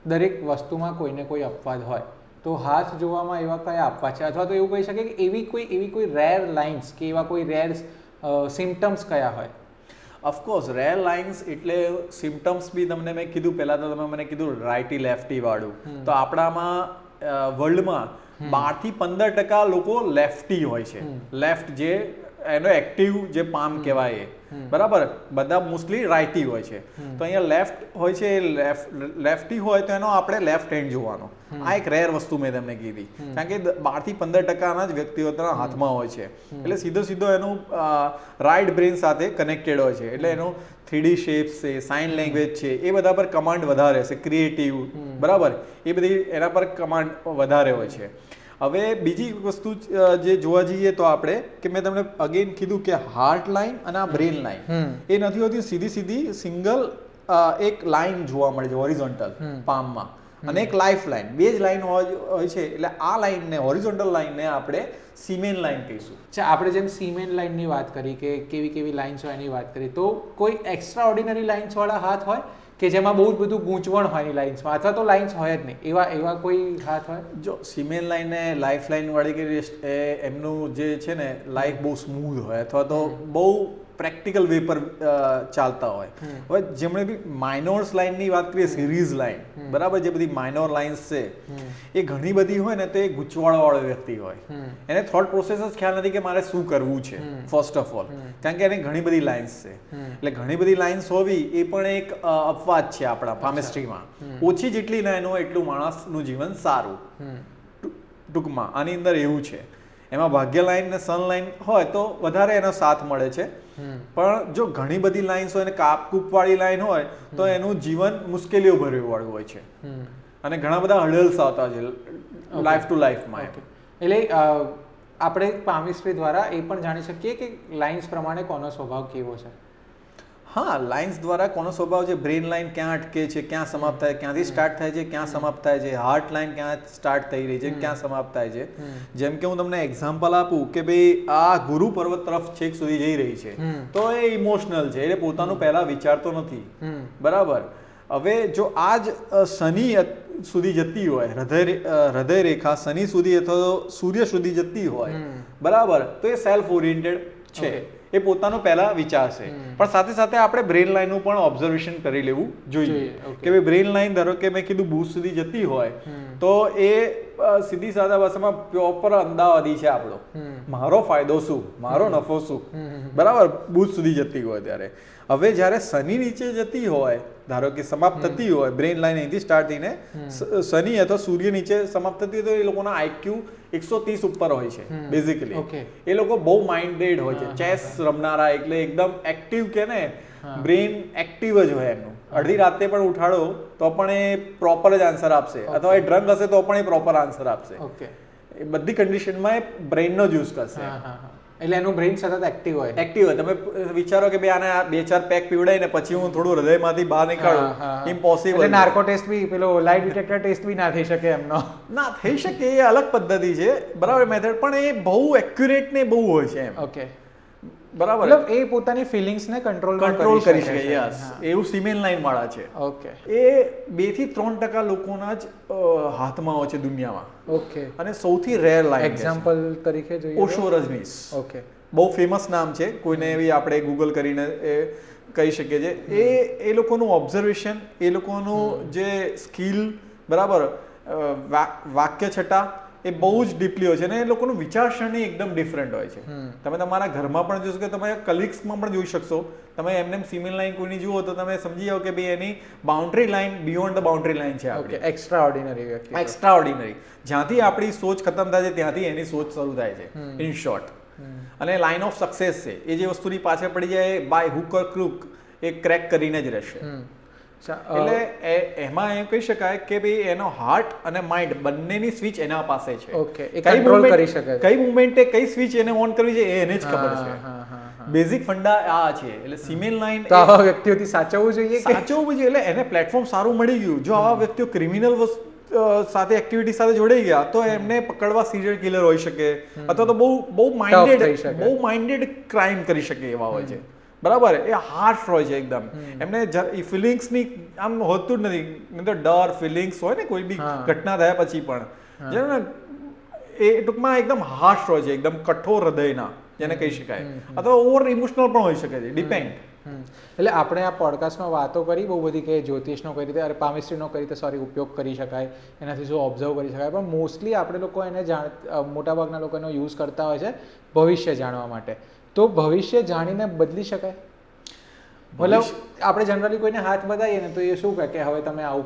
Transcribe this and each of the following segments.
દરેક વસ્તુમાં કોઈને કોઈ અપવાદ હોય, તો હાથ જોવામાં એવા કયા અપવાદ છે, અથવા તો એવું કહી શકે કે એવી કોઈ રેર લાઇન્સ કે એવા કોઈ રેર સિમ્ટમ્સ કયા હોય? ઓફકોર્સ રેર લાઇન્સ એટલે સિમ્ટમ્સ બી તમને મેં કીધું, પહેલાં તો તમે મને કીધું રાઇટી લેફ્ટી વાળું, તો આપણામાં વર્લ્ડમાં 12 થી 15% લોકો લેફ્ટી હોય છે. લેફ્ટ જે એનો એક્ટિવ જે પામ કહેવાય એ, બરાબર, બધા મોસ્ટલી રાઇટી હોય છે. તો અહીંયા લેફ્ટ હોય છે, લેફ્ટી હોય તો એનો આપણે લેફ્ટ હેન્ડ જોવાનો. આ એક રેર વસ્તુ મેં તમને કીધી, કારણ કે 12 થી 15% જ વ્યક્તિઓના હાથમાં હોય છે. એટલે સીધો એનું રાઇટ બ્રેન સાથે કનેક્ટેડ હોય છે. એટલે એનું 3D શેપ્સ છે, સાઇન લેંગ્વેજ છે, એ બધા પર કમાન્ડ વધારે છે. ક્રિએટિવ, બરાબર, એ બધી એના પર કમાન્ડ વધારે હોય છે. હવે બીજી વસ્તુ જે જોવા જઈએ તો આપણે, કે મેં તમને અગેન કીધું કે હાર્ટ લાઇન અને આ બ્રેન લાઇન એ નથી હોતી સીધી સિંગલ એક લાઇન જોવા મળે છે હોરિઝોન્ટલ પામમાં, અને એક લાઇફ લાઇન, બે જ લાઇન હોય છે. એટલે આ લાઇનને, હોરિઝોન્ટલ લાઇનને આપણે સીમેન લાઇન કહીશું. અચ્છા, આપણે જેમ સીમેન લાઇનની વાત કરી કે કેવી લાઇન્સ હોય એની વાત કરી, તો કોઈ એક્સ્ટ્રા ઓર્ડિનરી લાઇન્સ વાળા હાથ હોય કે જેમાં બહુ જ બધું ગૂંચવણ હોય એની લાઇન્સમાં, અથવા તો લાઇન્સ હોય જ નહીં, એવા કોઈ હાથ હોય? જો સીમેન લાઇન ને લાઈફ લાઇન વાળી કે એમનું જે છે ને લાઈફ બહુ સ્મૂધ હોય, અથવા તો બહુ પ્રેક્ટિકલ વે પર ચાલતા હોય. હવે જેમણે બી માઇનોર્સ લાઇનની વાત કરીએ, સિરીઝ લાઇન, બરાબર, જે બધી માઇનોર લાઇન્સ છે એ ઘણી બધી હોય ને, તે ગૂંચવાળો વ્યક્તિ હોય. એને થોટ પ્રોસેસ જ ખ્યાલ નથી કે મારે શું કરવું છે, ફર્સ્ટ ઓફ ઓલ, કારણ કે એને ઘણી બધી લાઇન્સ છે. એટલે ઘણી બધી લાઇન્સ હોવી એ પણ એક અપવાદ છે આપણા પામેસ્ટ્રીમાં. ઓછી જેટલી ના એનું એટલું માણસનું જીવન સારું. ટૂંકમાં આની અંદર એવું છે. એમાં ભાગ્ય લાઈન ને સન લાઈન હોય તો વધારે એનો સાથ મળે છે. પણ જો ઘણી બધી લાઇન્સ હોય ને કાપકૂપ વાળી લાઈન હોય તો એનું જીવન મુશ્કેલીઓ ભર્યું વાળું હોય છે, અને ઘણા બધા હર્ડલ્સ આવતા છે લાઈફ ટુ લાઈફમાં. એટલે આપણે પામિસ્ટ્રી દ્વારા એ પણ જાણી શકીએ કે લાઇન્સ પ્રમાણે કોનો સ્વભાવ કેવો છે. હા, લાઇન્સ દ્વારા કોનો સ્વભાવ છે, બ્રેન લાઇન ક્યાં અટકે છે, ક્યાં સમાપ્ત થાય, ક્યાંથી સ્ટાર્ટ થાય છે, ક્યાં સમાપ્ત થાય છે, હાર્ટ લાઇન ક્યાં સ્ટાર્ટ થઈ રહી છે, ક્યાં સમાપ્ત થાય છે. જેમ કે હું તમને એક્ઝામ્પલ આપું કે ભાઈ આ ગુરુ પર્વત તરફ છેક સુધી જઈ રહી છે, તો એ ઇમોશનલ છે, એટલે પોતાનું પહેલા વિચારતો નથી, બરાબર. હવે જો આ જ શનિ સુધી જતી હોય, હૃદય રેખા શનિ સુધી અથવા સૂર્ય સુધી જતી હોય, બરાબર, તો એ સેલ્ફ ઓરિએન્ટેડ છે, એ પોતાનો પહેલા વિચારશે. પણ સાથે સાથે આપણે બ્રેન લાઇનનું પણ ઓબ્ઝર્વેશન કરી લેવું જોઈએ કે ભાઈ બ્રેન લાઇન ધારો કે મેં કીધું બુધ સુધી જતી હોય તો એ સીધી સાદા ભાષામાં પ્રોપર અમદાવાદી છે આપણો, મારો ફાયદો શું, મારો નફો શું, બરાબર, બુધ સુધી જતી હોય ત્યારે. હવે જ્યારે શનિ નીચે જતી હોય, ધારો કે સમાપ્ત થતી હોય બ્રેન લાઇન અહીંથી સ્ટાર્ટ થઈને શનિ અથવા સૂર્ય નીચે સમાપ્ત થતી હોય, તો એ લોકોના આઈક્યુ 130 ઉપર હોય છે બેઝિકલી. એ લોકો બહુ માઇન્ડેડ હોય છે, ચેસ રમનારા, એટલે એકદમ એક્ટિવ કે ને, બ્રેન એક્ટિવ જ હોય એમનું. અડધી રાતે પણ ઉઠાડો તો પણ એ પ્રોપર જ આન્સર આપશે, અથવા એ ડ્રંક હશે તો પણ એ પ્રોપર આન્સર આપશે. એ બધી કન્ડિશનમાં એ બ્રેનનો જ યુઝ કરશે. એટલે એનું બ્રેન સતત એક્ટિવ હોય. તમે વિચારો કે ભાઈ આને 2-4 પેક પીવડાય ને પછી હું થોડું હૃદયમાંથી બહાર નીકળું, ઇમ્પોસિબલ. એટલે નાર્કો ટેસ્ટ બી, પેલો લાઇટ ડિટેક્ટર ટેસ્ટ બી ના થઈ શકે એમનો. ના થઈ શકે, એ અલગ પદ્ધતિ છે, બરાબર, મેથડ, પણ એ બહુ એક્યુરેટ ને બહુ હોય છે એમ. ઓકે, બરાબર, મતલબ એ પોતાની ફિલિંગ્સને કંટ્રોલ કરી શકે. યસ, એવું સીમેન લાઈન વાળા છે. ઓકે, એ 2-3% લોકોના જ હાથમાં હોય છે દુનિયામાં. ઓકે, અને સૌથી રેર લાઈન એક્ઝામ્પલ તરીકે જોઈએ ઓશો રજનીશ. ઓકે, બહુ ફેમસ નામ છે, કોઈને એવી આપણે ગૂગલ કરીને એ કહી શકીએ છીએ. એ લોકોનું ઓબ્ઝર્વેશન, એ લોકોનું જે સ્કિલ, બરાબર, વાક્ય છટા એ બહુ જ ડીપલી હોય છે, અને એ લોકોનું વિચારસરણી એકદમ ડિફરન્ટ હોય છે. તમે તમારા ઘરમાં પણ જોશો કે તમારા કલીગ્સમાં પણ જોઈ શકશો. તમે એમને સીમેન લાઈન કોઈની જુઓ તો તમે સમજી જાઓ કે ભાઈ એની boundary line beyond the boundary line છે. ઓકે, એક્સ્ટ્રા ઓર્ડિનરી વ્યક્તિ, એક્સ્ટ્રા ઓર્ડિનરી. જ્યાંથી આપણી સોચ ખતમ થાય છે ત્યાંથી એની સોચ શરૂ થાય છે, ઇન શોર્ટ. અને લાઈન ઓફ સક્સેસ છે, એ જે વસ્તુની પાછળ પડી જાય બાય હુક ઓર ક્રુક એ ક્રેક કરીને જ રહેશે. એટલે એમાં એમ કહી શકાય કે ભાઈ એનો હાર્ટ અને માઇન્ડ બંનેની સ્વિચ એના પાસે છે. ઓકે, એ કંટ્રોલ કરી શકે, કઈ મુવમેન્ટે કઈ સ્વિચ એને ઓન કરવી છે એ એને જ ખબર છે. બેઝિક ફંડા આ છે. એટલે સીમેન લાઈન તો આવા વ્યક્તિઓથી સાચવવું જોઈએ, એટલે એને પ્લેટફોર્મ સારું મળી ગયું. જો આવા વ્યક્તિઓ ક્રિમિનલ સાથે એક્ટિવિટી સાથે જોડાઈ ગયા તો એમને પકડવા સિરિયલ કિલર હોઈ શકે, અથવા તો બહુ માઇન્ડેડ ક્રાઇમ કરી શકે એવા હોય છે, બરાબર, એ હાર્શ હોય છે એકદમ. એમને ફિલિંગ્સની આમ હોતું જ નથી. નહીં તો ડર ફિલિંગ્સ હોય ને કોઈ બી ઘટના થયા પછી પણ જેને ને એ ટૂંકમાં એકદમ હાર્શ હોય છે, એકદમ કઠોર હૃદયના જેને કહી શકાય, અથવા ઓવર ઇમોશનલ પણ હોઈ શકે છે, ડિપેન્ડ. એટલે આપણે આ પોડકાસ્ટમાં વાતો કરી બહુ બધી કે જ્યોતિષનો કઈ રીતે, પામિસ્ટ્રીનો કઈ રીતે ઉપયોગ કરી શકાય, એનાથી શું ઓબ્ઝર્વ કરી શકાય, પણ મોસ્ટલી આપણે લોકો એને મોટાભાગના લોકો એનો યુઝ કરતા હોય છે ભવિષ્ય જાણવા માટે. તો ભવિષ્ય જાણીને બદલી શકાય? મતલબ આપણે જનરલી કોઈને હાથ બતાવીએ ને તો એ શું કહે કે હવે તમે આવું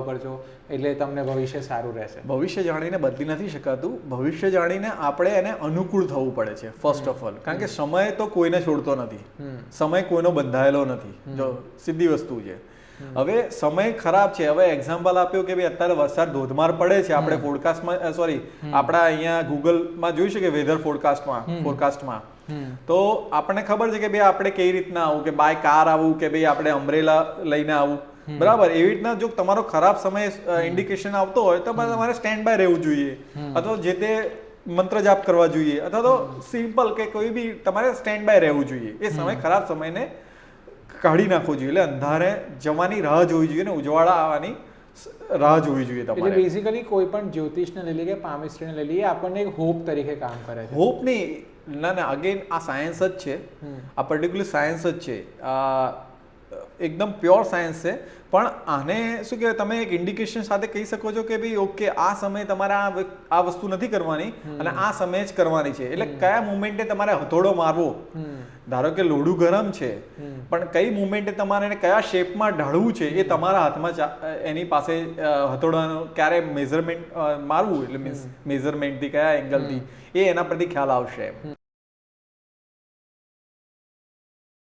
કરજો એટલે તમને ભવિષ્ય સારું રહેશે. ભવિષ્ય જાણીને બદલી નથી શકાતું. ભવિષ્ય જાણીને આપણે એને અનુકૂળ થવું પડે છે ફર્સ્ટ ઓફ ઓલ. કારણ કે સમય તો કોઈને છોડતો નથી, સમય કોઈનો બંધાયેલો નથી, જો સીધી વસ્તુ છે. હવે સમય ખરાબ છે. હવે એક્ઝામ્પલ આપ્યો કે ભાઈ અત્યારે વરસાદ ધોધમાર પડે છે, આપણે ફોરકાસ્ટમાં આપણા અહીંયા ગૂગલમાં જોઈ શકીએ વેધર ફોરકાસ્ટમાં. તો આપણને ખબર છે કે ભાઈ આપણે કઈ રીતના આવું, કે બાય કાર આવું, કે ભાઈ આપણે અમ્બ્રેલા લઈને આવું, બરાબર. એવી રીતના જો તમારો ખરાબ સમય ઇન્ડિકેશન આવતો હોય તો તમારે સ્ટેન્ડ બાય રહેવું જોઈએ, અથવા જે તે મંત્ર જાપ કરવા જોઈએ, અથવા તો સિમ્પલ કે કોઈ બી તમારે સ્ટેન્ડ બાય રહેવું જોઈએ. એ સમય ખરાબ સમયને કાઢી નાખવો જોઈએ. એટલે અંધારે જવાની રાહ જોવી જોઈએ ને ઉજવાળા આવવાની રાહ જોવી જોઈએ તમારે. એટલે બેઝિકલી કોઈ પણ જ્યોતિષને લઈ લઈએ કે પામિસ્ટ્રીને લઈ લઈએ, આપણને એક હોપ તરીકે કામ કરે છે. હોપ નહીં, ના અગેન આ સાયન્સ જ છે, આ પર્ટિક્યુલર સાયન્સ જ છે, એકદમ પ્યોર સાયન્સ છે. પણ આને શું કહેવાય, તમે એક ઇન્ડિકેશન સાથે કહી શકો છો કે ભાઈ ઓકે આ સમયે તમારે આ વસ્તુ નથી કરવાની અને આ સમયે જ કરવાની છે. એટલે કયા મુમેન્ટે તમારે હથોડો મારવો, ધારો કે લોઢું ગરમ છે, પણ કઈ મુમેન્ટે તમારે એને કયા શેપમાં ઢાળવું છે એ તમારા હાથમાં, એની પાસે હથોડાનો ક્યારે મેઝરમેન્ટ મારવું, એટલે મીન્સ મેઝરમેન્ટથી કયા એંગલથી, એ એના પરથી ખ્યાલ આવશે.